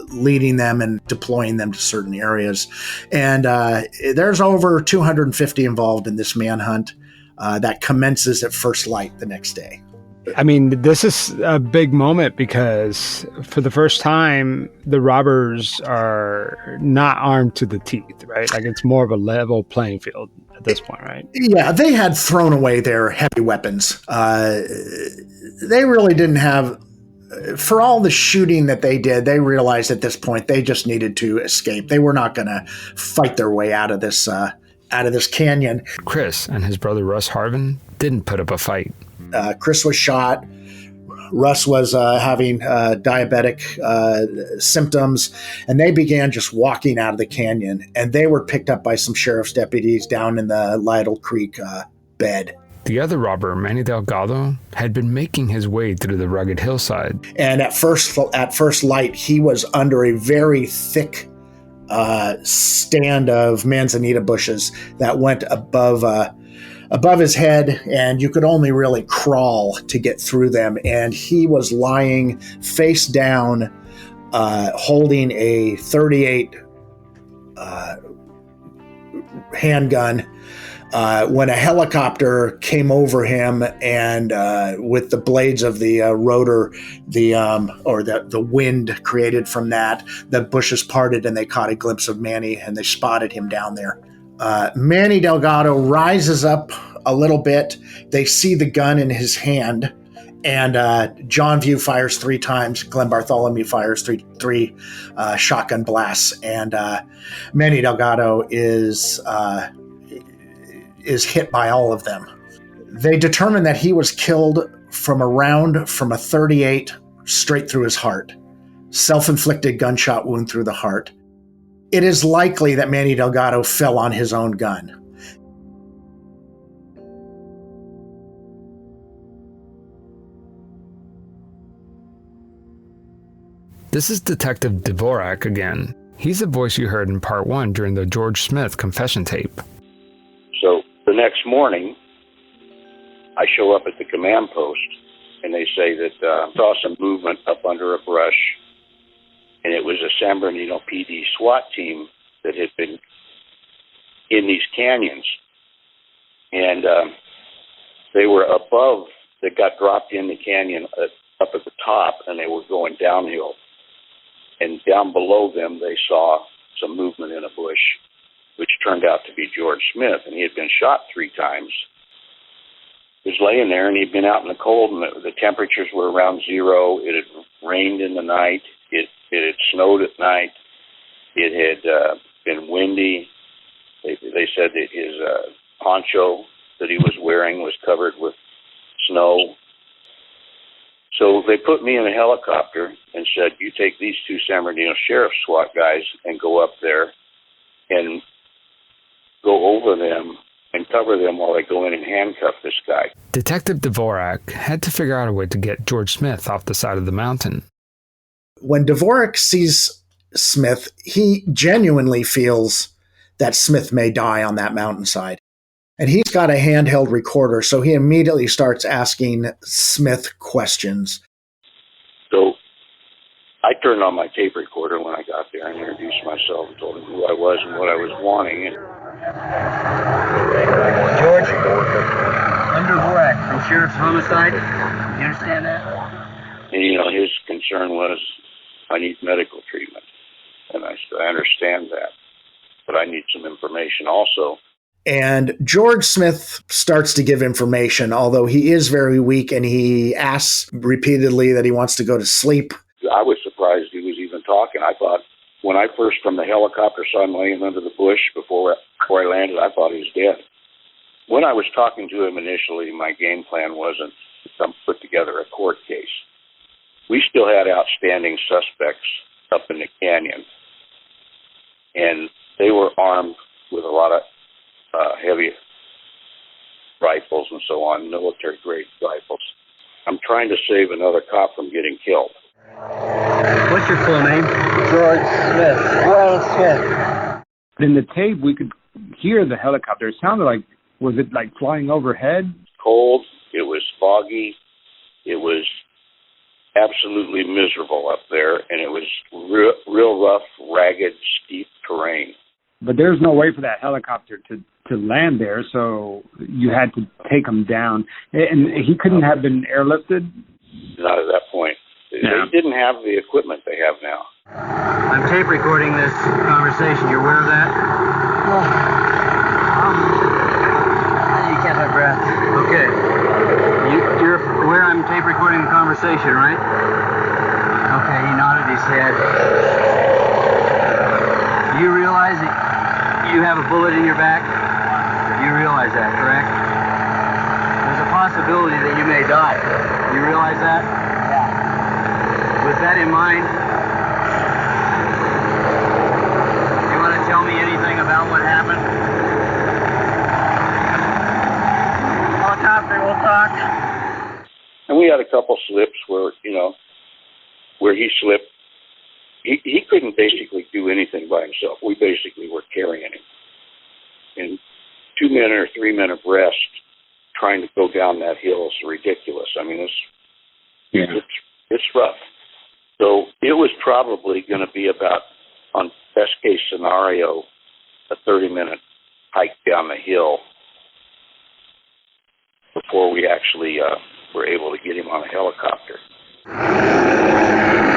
leading them and deploying them to certain areas. And there's over 250 involved in this manhunt. That commences at first light the next day. I mean, this is a big moment because for the first time, the robbers are not armed to the teeth, right? It's more of a level playing field at this point, right? Yeah, they had thrown away their heavy weapons. They really didn't have, for all the shooting that they did, they realized at this point they just needed to escape. They were not going to fight their way out of this canyon. Chris and his brother Russ Harven didn't put up a fight. Chris was shot. Russ was having diabetic symptoms, and they began just walking out of the canyon, and they were picked up by some sheriff's deputies down in the Lytle Creek bed. The other robber, Manny Delgado, had been making his way through the rugged hillside. And at first light, he was under a very thick stand of manzanita bushes that went above his head, and you could only really crawl to get through them. And he was lying face down, holding a .38 handgun when a helicopter came over him, and with the blades of the rotor, the wind created from that, the bushes parted and they caught a glimpse of Manny and they spotted him down there. Manny Delgado rises up a little bit. They see the gun in his hand, and John View fires 3 times. Glenn Bartholomew fires three shotgun blasts, and Manny Delgado is hit by all of them. They determine that he was killed from a round from a .38 straight through his heart. Self-inflicted gunshot wound through the heart. It is likely that Manny Delgado fell on his own gun. This is Detective Dvorak again. He's the voice you heard in part 1 during the George Smith confession tape. So the next morning, I show up at the command post, and they say that saw some movement up under a brush, and it was a San Bernardino PD SWAT team that had been in these canyons, and they were above, they got dropped in the canyon up at the top, and they were going downhill. And down below them, they saw some movement in a bush, which turned out to be George Smith, and he had been shot 3 times. He was laying there, and he'd been out in the cold, and the temperatures were around 0. It had rained in the night. It had snowed at night. It had been windy. They said that his poncho that he was wearing was covered with snow. So they put me in a helicopter and said, you take these 2 San Bernardino Sheriff SWAT guys and go up there and go over them and cover them while they go in and handcuff this guy. Detective Dvorak had to figure out a way to get George Smith off the side of the mountain. When Dvorak sees Smith, he genuinely feels that Smith may die on that mountainside. And he's got a handheld recorder, so he immediately starts asking Smith questions. So I turned on my tape recorder when I got there and introduced myself and told him who I was and what I was wanting. And George, I'm Dvorak from Sheriff's Homicide. You understand that? And, his concern was, I need medical treatment. And I said, I understand that, but I need some information also. And George Smith starts to give information, although he is very weak, and he asks repeatedly that he wants to go to sleep. I was surprised he was even talking. I thought, when I first from the helicopter saw him laying under the bush before I landed, I thought he was dead. When I was talking to him initially, my game plan wasn't to put together a court case. We still had outstanding suspects up in the canyon, and they were armed with a lot of heavy rifles and so on, military-grade rifles. I'm trying to save another cop from getting killed. What's your full name? George Smith. Wayne Smith. In the tape, we could hear the helicopter. It sounded like, was it like flying overhead? Cold. It was foggy. It was absolutely miserable up there, and it was real rough, ragged, steep terrain. But there's no way for that helicopter to land there, so you had to take him down. And he couldn't have been airlifted? Not at that point. No. They didn't have the equipment they have now. I'm tape recording this conversation. You aware of that? You can't have breath. Okay. You're aware I'm tape recording the conversation, right? Okay, he nodded his head. You realize that you have a bullet in your back? You realize that, correct? There's a possibility that you may die. You realize that? Yeah. With that in mind, you want to tell me anything about what happened? Helicopter, we'll talk. And we had a couple slips where, where he slipped. He couldn't basically do anything by himself. We basically were carrying him. And 2 men or 3 men abreast trying to go down that hill is ridiculous. I mean, it's rough. So it was probably going to be about, on best case scenario, a 30-minute hike down the hill before we actually were able to get him on a helicopter.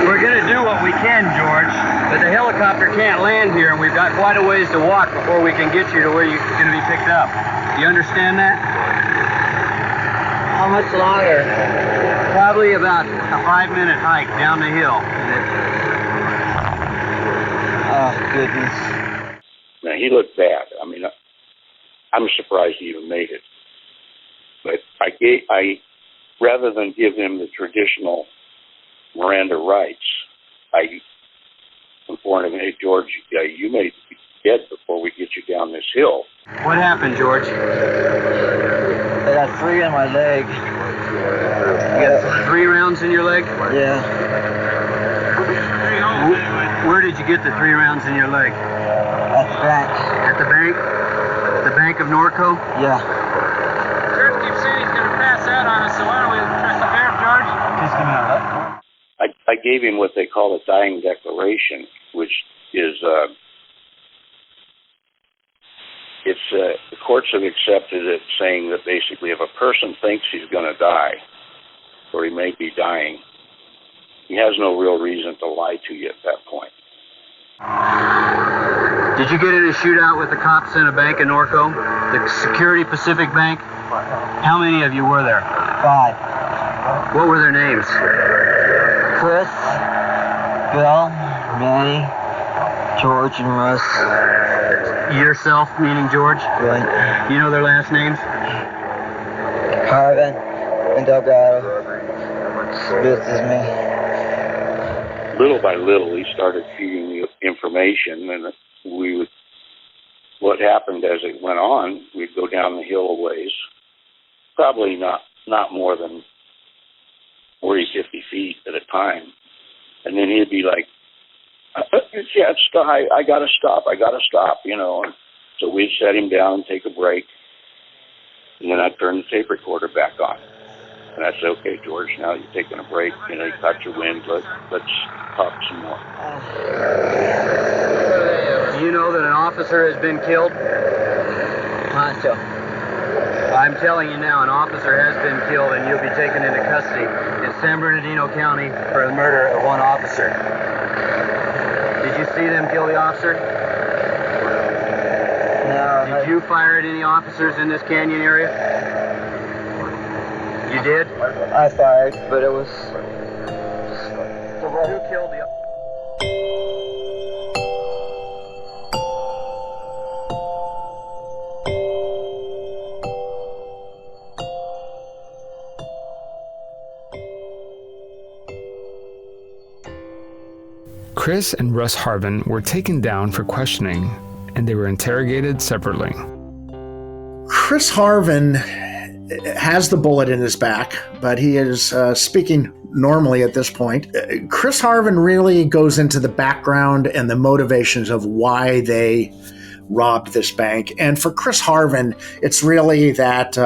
We're going to do what we can, George, but the helicopter can't land here, and we've got quite a ways to walk before we can get you to where you're going to be picked up. You understand that? How much longer? Probably about a 5-minute hike down the hill. Oh, goodness. Now, he looked bad. I mean, I'm surprised he even made it. But I rather than give him the traditional Miranda rights, I informed him, hey, George, you may be dead before we get you down this hill. What happened, George? I got 3 in my leg. You got 3 rounds in your leg? Yeah. Where did you get the 3 rounds in your leg? At the bank. At the bank? The Bank of Norco? Yeah. Sheriff keeps saying he's going to pass out on us, so why don't we press the bear, George? Just a minute. I gave him what they call a dying declaration, which is the courts have accepted it, saying that basically if a person thinks he's going to die or he may be dying, he has no real reason to lie to you at that point. Did you get in a shootout with the cops in a bank in Norco? The Security Pacific Bank? How many of you were there? 5. What were their names? Chris, Bill, Manny, George, and Russ. Yourself, meaning George? Right. You know their last names? Harven and Delgado. Smith is me. Little by little, he started feeding the information, and what happened as it went on, we'd go down the hill a ways, probably not more than 40, 50 feet at a time, and then he'd be like, yeah, stop, I gotta stop, you know. And so we'd set him down and take a break, and then I'd turn the tape recorder back on. And I said, okay, George, now you're taking a break, you know, you got your wind, let's talk some more. Do you know that an officer has been killed? Poncho. I'm telling you now, an officer has been killed and you'll be taken into custody in San Bernardino County for the murder of one officer. Did you see them kill the officer? No. Did you fire at any officers in this canyon area? You did? I fired, but it was... Who killed the officer? Chris and Russ Harven were taken down for questioning, and they were interrogated separately. Chris Harven has the bullet in his back, but he is speaking normally at this point. Chris Harven really goes into the background and the motivations of why they robbed this bank. And for Chris Harven, it's really that,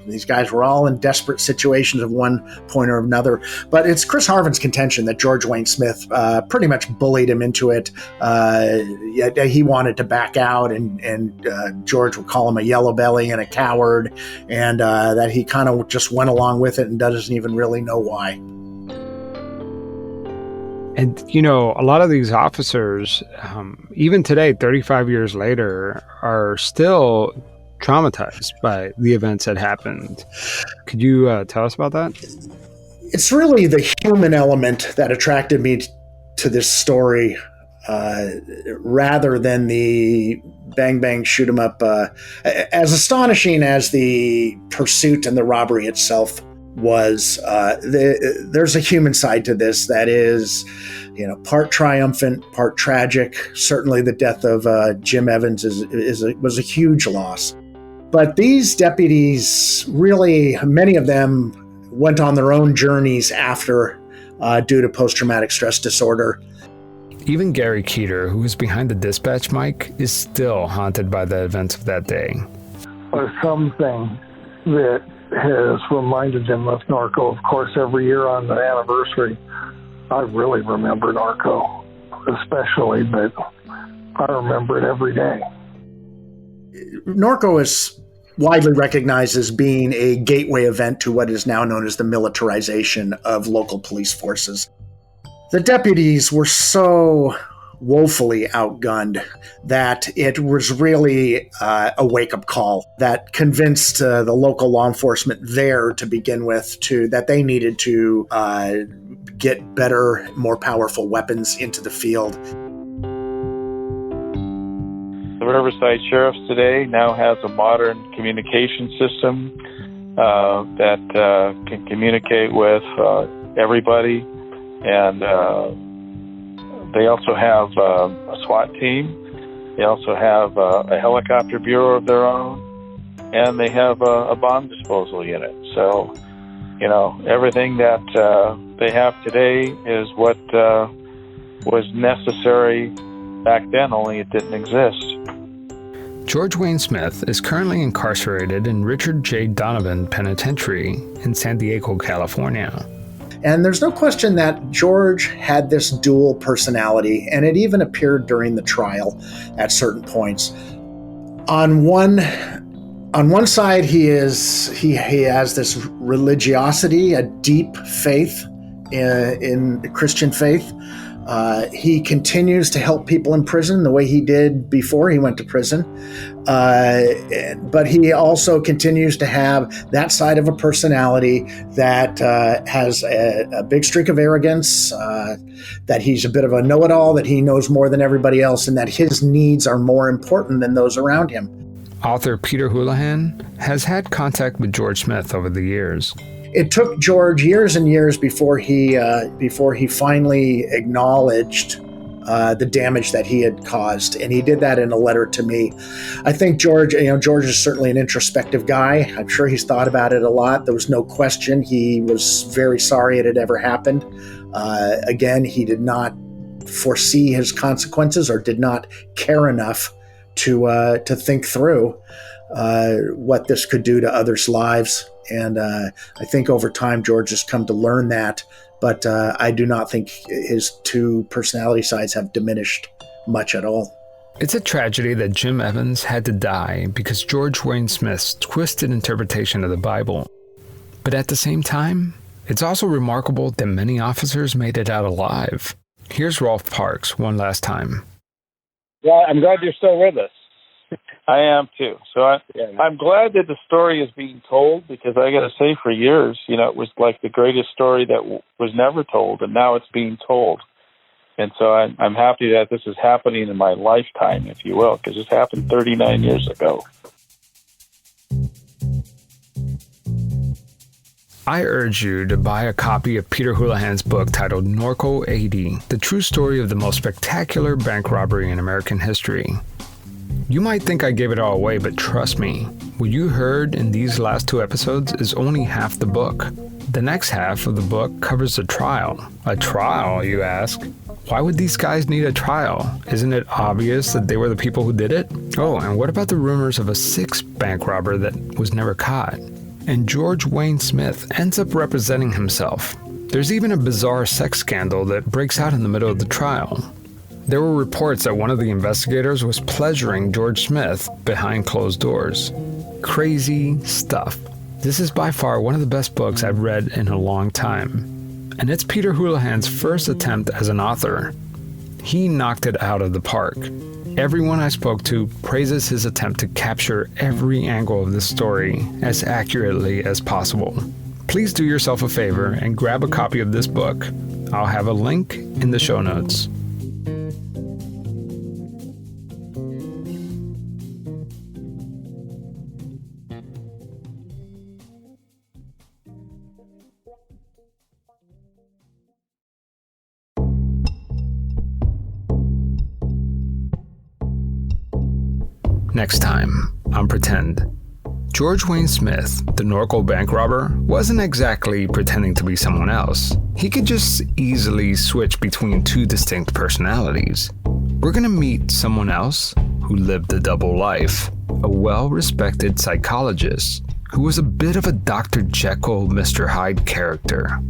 these guys were all in desperate situations of one point or another. But it's Chris Harven's contention that George Wayne Smith pretty much bullied him into it. He wanted to back out, and George would call him a yellow belly and a coward, and that he kind of just went along with it and doesn't even really know why. And, a lot of these officers, even today, 35 years later, are still traumatized by the events that happened. Could you tell us about that? It's really the human element that attracted me to this story rather than the bang, bang, shoot 'em up. As astonishing as the pursuit and the robbery itself was, there's a human side to this that is, part triumphant, part tragic. Certainly the death of Jim Evans was a huge loss. But these deputies, really, many of them went on their own journeys after due to post-traumatic stress disorder. Even Gary Keeter, who was behind the dispatch mic, is still haunted by the events of that day. Or something that has reminded him of Norco. Of course, every year on the anniversary, I really remember Norco, especially, but I remember it every day. Norco is widely recognized as being a gateway event to what is now known as the militarization of local police forces. The deputies were so woefully outgunned that it was really a wake-up call that convinced the local law enforcement there to begin with that they needed to get better, more powerful weapons into the field. The Riverside Sheriff today now has a modern communication system that can communicate with everybody, and they also have a SWAT team. They also have a helicopter bureau of their own, and they have a bomb disposal unit. So, everything that they have today is what was necessary back then, only it didn't exist. George Wayne Smith is currently incarcerated in Richard J. Donovan Penitentiary in San Diego, California. And there's no question that George had this dual personality, and it even appeared during the trial at certain points. On one side, he has this religiosity, a deep faith in the Christian faith. He continues to help people in prison the way he did before he went to prison. But he also continues to have that side of a personality that has a big streak of arrogance, that he's a bit of a know-it-all, that he knows more than everybody else, and that his needs are more important than those around him. Author Peter Houlihan has had contact with George Smith over the years. It took George years and years before he finally acknowledged the damage that he had caused, and he did that in a letter to me. I think George is certainly an introspective guy. I'm sure he's thought about it a lot. There was no question he was very sorry it had ever happened. Again, he did not foresee his consequences or did not care enough to think through what this could do to others' lives. And I think over time, George has come to learn that, but I do not think his two personality sides have diminished much at all. It's a tragedy that Jim Evans had to die because George Wayne Smith's twisted interpretation of the Bible. But at the same time, it's also remarkable that many officers made it out alive. Here's Rolf Parks one last time. Well, I'm glad you're still with us. I am too. So I'm glad that the story is being told, because I got to say, for years, it was like the greatest story that was never told, and now it's being told. And so I'm happy that this is happening in my lifetime, if you will, because this happened 39 years ago. I urge you to buy a copy of Peter Houlihan's book titled Norco AD, the true story of the most spectacular bank robbery in American history. You might think I gave it all away, but trust me, what you heard in these last 2 episodes is only half the book. The next half of the book covers a trial. A trial, you ask? Why would these guys need a trial? Isn't it obvious that they were the people who did it? Oh, and what about the rumors of a 6th bank robber that was never caught? And George Wayne Smith ends up representing himself. There's even a bizarre sex scandal that breaks out in the middle of the trial. There were reports that one of the investigators was pleasuring George Smith behind closed doors. Crazy stuff. This is by far one of the best books I've read in a long time. And it's Peter Houlihan's first attempt as an author. He knocked it out of the park. Everyone I spoke to praises his attempt to capture every angle of this story as accurately as possible. Please do yourself a favor and grab a copy of this book. I'll have a link in the show notes. Next time on Pretend. George Wayne Smith, the Norco bank robber, wasn't exactly pretending to be someone else. He could just easily switch between 2 distinct personalities. We're gonna meet someone else who lived a double life, a well-respected psychologist who was a bit of a Dr. Jekyll, Mr. Hyde character.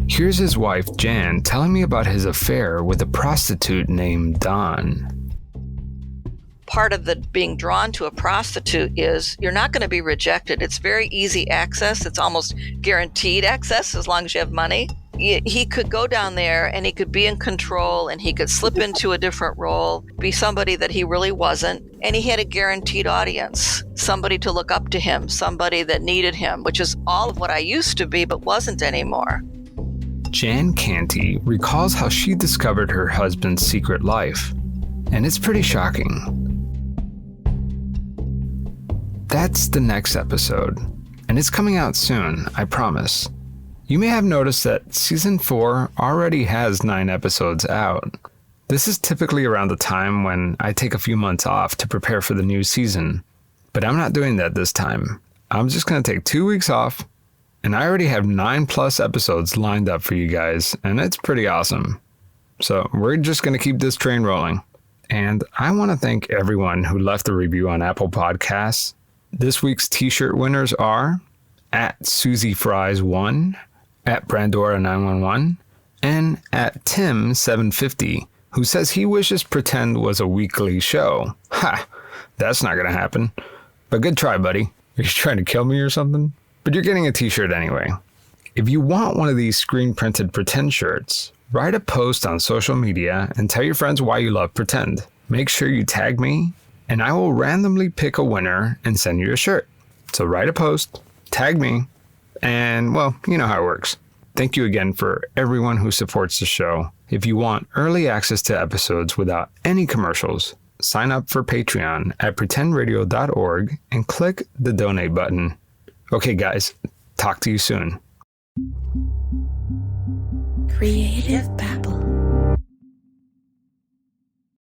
Here's his wife, Jan, telling me about his affair with a prostitute named Dawn. part of the being drawn to a prostitute is you're not going to be rejected. It's very easy access. It's almost guaranteed access as long as you have money. He could go down there and he could be in control and he could slip into a different role, be somebody that he really wasn't. And he had a guaranteed audience, somebody to look up to him, somebody that needed him, which is all of what I used to be but wasn't anymore. Jan Canty recalls how she discovered her husband's secret life, and it's pretty shocking. That's the next episode, and it's coming out soon, I promise. You may have noticed that Season 4 already has 9 episodes out. This is typically around the time when I take a few months off to prepare for the new season, but I'm not doing that this time. I'm just going to take 2 weeks off, and I already have 9+ episodes lined up for you guys, and it's pretty awesome. So we're just going to keep this train rolling. And I want to thank everyone who left a review on Apple Podcasts. This week's t-shirt winners are at Susie Fries 1, at Brandora 911, and at Tim750, who says he wishes Pretend was a weekly show. Ha! That's not gonna happen. But good try, buddy. Are you trying to kill me or something? But you're getting a t-shirt anyway. If you want one of these screen-printed Pretend shirts, write a post on social media and tell your friends why you love Pretend. Make sure you tag me, and I will randomly pick a winner and send you a shirt. So write a post, tag me, and, well, you know how it works. Thank you again for everyone who supports the show. If you want early access to episodes without any commercials, sign up for Patreon at pretendradio.org and click the donate button. Okay, guys, talk to you soon. Creative Babble.